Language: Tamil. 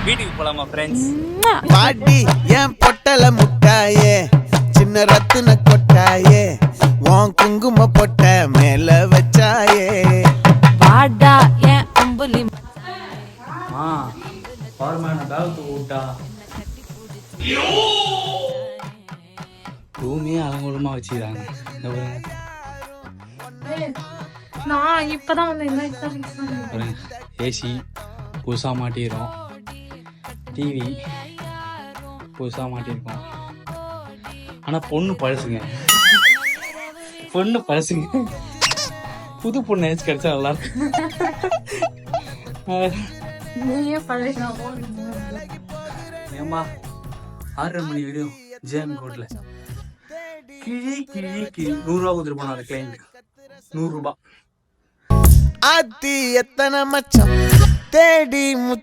வீட்டுக்கு போலாமா ஃப்ரெண்ட்ஸ்? பாடி என் பொட்டல முட்டாயே சின்ன ரத்தின கொட்டாயே உன் குங்கும பொட்ட மேல வச்சாயே வாடா என் அம்புலி ஃபார்மான பேக் ஊட்டா ரூமே அலங்கோலமா வச்சுக்கிறாங்க. நான் இப்பதான் வந்து ஏசி புதுசாக மாட்டிக்கிறோம், டிவி புதுசாக மாட்டியிருக்கோம். ஆனால் பொண்ணு பழசுங்க, புது பொண்ணு ஏச்சு கிடைச்சா நல்லா இருக்கு. ஏம்மா 6:30 மணி வரையும் ஜேஎம் கோட்ல கிழி 100 ரூபா கொடுத்துட்டு போனாரு கிளைண்ட். 100 ரூபாய். ஆத்தி எத்தனை மச்சம் தேடி முத்து